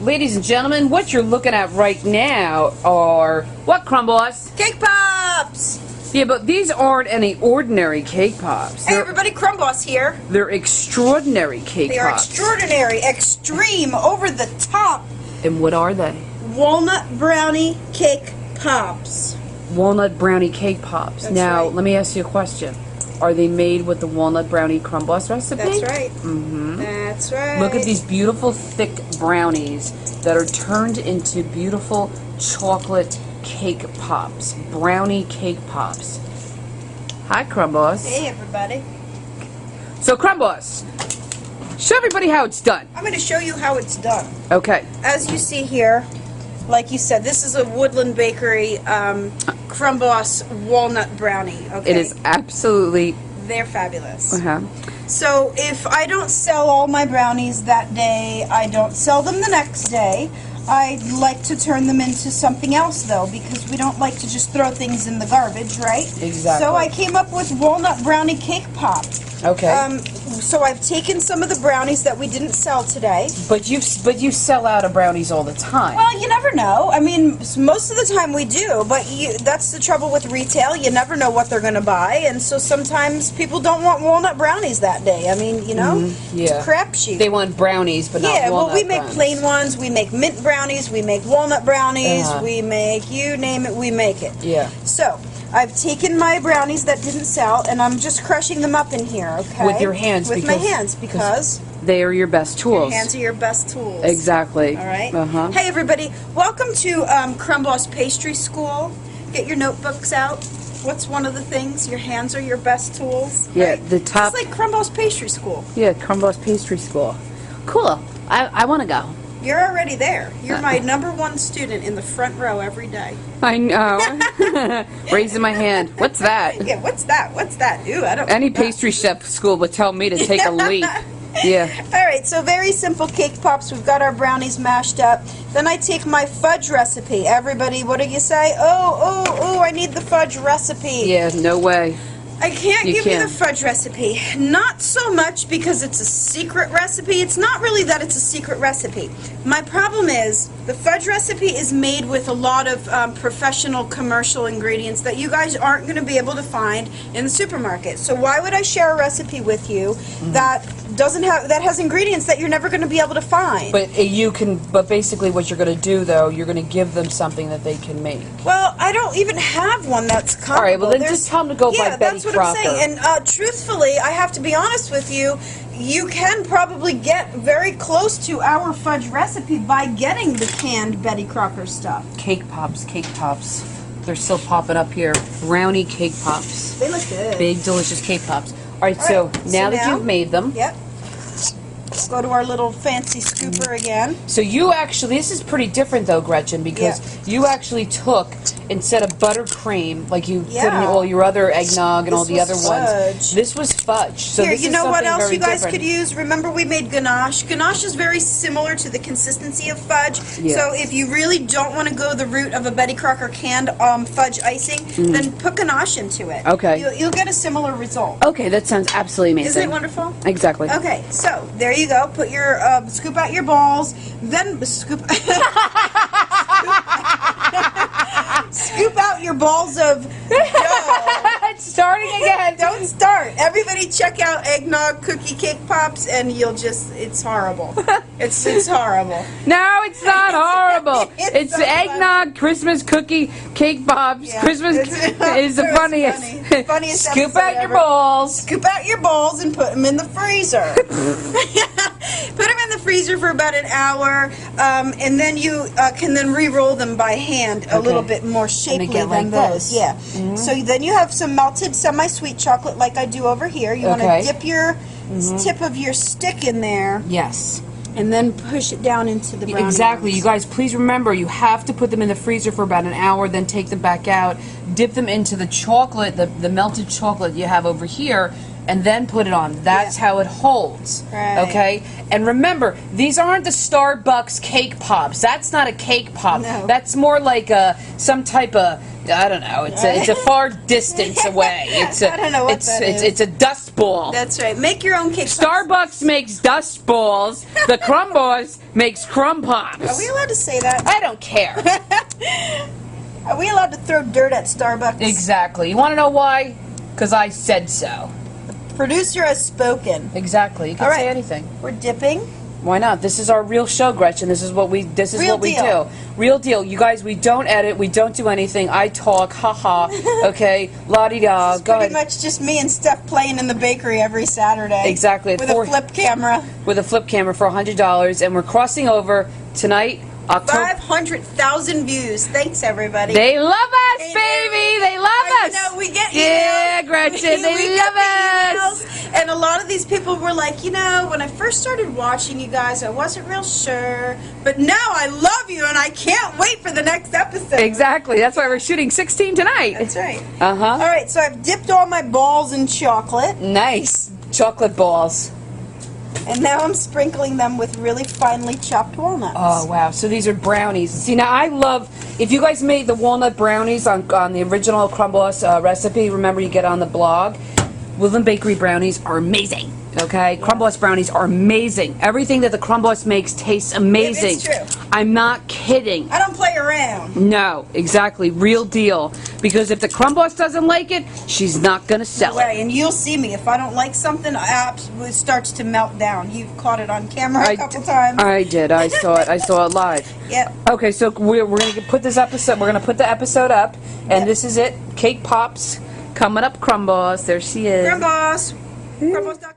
Ladies and gentlemen, what you're looking at right now are what, Crumb Boss? Cake Pops! Yeah, but these aren't any ordinary cake pops. Hey everybody, Crumb Boss here. They're extraordinary cake They pops. are extraordinary, extreme, over the top. And what are they? Walnut brownie cake pops. Walnut brownie cake pops. That's now, right. let me ask you a question. Are they made with the walnut brownie Crumb Boss recipe? That's right. Mm-hmm. That's right. Look at these beautiful thick brownies that are turned into beautiful chocolate cake pops. Brownie cake pops. Hi, Crumb Boss. Hey everybody. So, Crumb Boss, show everybody how it's done. I'm going to show you how it's done. Okay. As you see here, like you said, this is a Woodland Bakery Crumb Boss walnut brownie. Okay. It is absolutely... They're fabulous. Uh-huh. So if I don't sell all my brownies that day, I don't sell them the next day. I like to turn them into something else, though, because we don't like to just throw things in the garbage, right? Exactly. So I came up with walnut brownie cake pop. Okay. So I've taken some of the brownies that we didn't sell today. But you sell out of brownies all the time. Well, you never know. I mean, most of the time we do, but that's the trouble with retail. You never know what they're going to buy, and so sometimes people don't want walnut brownies that day. I mean, you know, Yeah. it's a crapshoot. They want brownies, but not Yeah, walnut well, we make brownies. plain ones, we make mint brownies, we make walnut brownies, we make, you name it, we make it. Yeah. So, I've taken my brownies that didn't sell, and I'm just crushing them up in here, okay? With your hands. With my hands, because they are your best tools. your hands are your best tools. Exactly. All right? Uh-huh. Hey, everybody. Welcome to Crumb Boss Pastry School. Get your notebooks out. What's one of the things? Your hands are your best tools. Yeah, right? the top... It's like Crumb Boss Pastry School. Yeah, Crumb Boss Pastry School. Cool. I want to go. You're already there. You're my #1 student in the front row every day. I know. Raising my hand. What's that? Yeah, what's that? What's that? Ooh, I don't Any know. pastry chef school would tell me to take a leap. Yeah. All right, so very simple cake pops. We've got our brownies mashed up. Then I take my fudge recipe. Everybody, what do you say? Oh, I need the fudge recipe. Yeah, no way. I can't You give you can't. the fudge recipe. Not so much because it's a secret recipe. It's not really that it's a secret recipe. My problem is the fudge recipe is made with a lot of professional commercial ingredients that you guys aren't going to be able to find in the supermarket. So why would I share a recipe with you that has ingredients that you're never going to be able to find? But basically what you're going to do though, you're going to give them something that they can make. Well, I don't even have one that's comparable. All right, well then just tell them to go by Betty that's what Crocker. I'm saying. And truthfully, I have to be honest with you, you can probably get very close to our fudge recipe by getting the canned Betty Crocker stuff. Cake pops. They're still popping up here. Brownie cake pops. They look good. Big, delicious cake pops. All right, so now that you've made them. Yep. Go to our little fancy scooper again. So you actually, this is pretty different though, Gretchen, because you actually took, instead of buttercream, like you put in all your other eggnog and all the other ones, this was fudge. So Here, this you is know what something else very you guys different. could use? Remember we made ganache? Ganache is very similar to the consistency of fudge. Yeah. So if you really don't want to go the route of a Betty Crocker canned fudge icing, then put ganache into it. Okay. You'll get a similar result. Okay, that sounds absolutely amazing. Isn't it wonderful? Exactly. Okay, so there you go. Put your scoop out your balls, then scoop scoop out your balls of dough. It's starting again. Don't start. Everybody check out eggnog cookie cake pops and you'll just, it's horrible. It's horrible. No, it's not horrible. It's It's so eggnog, Christmas cookie, cake pops. Yeah, Christmas is the it's funniest. funny. Funniest Scoop episode out your ever. balls. Scoop out your balls and put them in the freezer. Put them in the freezer for about an hour, and then you can then re-roll them by hand a little bit more shapely get than like those. this. Yeah. So then you have some melted semi-sweet chocolate like I do over here. You want to dip your tip of your stick in there. Yes. And then push it down into the brownie. Exactly. ones. You guys, please remember, you have to put them in the freezer for about an hour, then take them back out, dip them into the chocolate, the melted chocolate you have over here, and then put it on. That's how it holds. Right. Okay? And remember, these aren't the Starbucks cake pops. That's not a cake pop. No. That's more like some type of, I don't know. It's a far distance away. I don't know what that is. It's a dust ball. That's right. Make your own cake. Starbucks makes dust balls. The Crumb Boss makes crumb pops. Are we allowed to say that? I don't care. Are we allowed to throw dirt at Starbucks? Exactly. You want to know why? Because I said so. Producer has spoken. Exactly. You can All right. say anything. We're dipping. Why not? This is our real show, Gretchen. This is what we Real do. deal. Real deal. You guys, we don't edit. We don't do anything. I talk. Haha. Okay. La-di-da. Go Pretty ahead. much just me and Steph playing in the bakery every Saturday. Exactly. With a flip camera. With a flip camera for $100, and we're crossing over tonight, October. 500,000 views. Thanks, everybody. They love us, They baby. They love us. You know, we get emails. Yeah, Gretchen. They We love get the us. emails. And a lot of these people were like, you know, when I first started watching you guys, I wasn't real sure. But now I love you, and I can't wait for the next episode. Exactly. That's why we're shooting 16 tonight. That's right. Uh-huh. All right, so I've dipped all my balls in chocolate. Nice. Chocolate balls. And now I'm sprinkling them with really finely chopped walnuts. Oh, wow. So these are brownies. See, now I love, if you guys made the walnut brownies on the original Crumb Boss recipe, remember you get on the blog. Woodland Bakery brownies are amazing. Okay? Crumb Boss brownies are amazing. Everything that the Crumb Boss makes tastes amazing. It's true. I'm not kidding. I don't play around. No, exactly. Real deal. Because if the Crumb Boss doesn't like it, she's not going to sell it. And you'll see me. If I don't like something, it starts to melt down. You've caught it on camera a couple times. I did. I saw it. I saw it live. Yep. Okay, so we're going to put this episode. We're going to put the episode up, and this is it. Cake Pops coming up. Crumb Boss. There she is. Crumb Boss. Crumb Boss.com.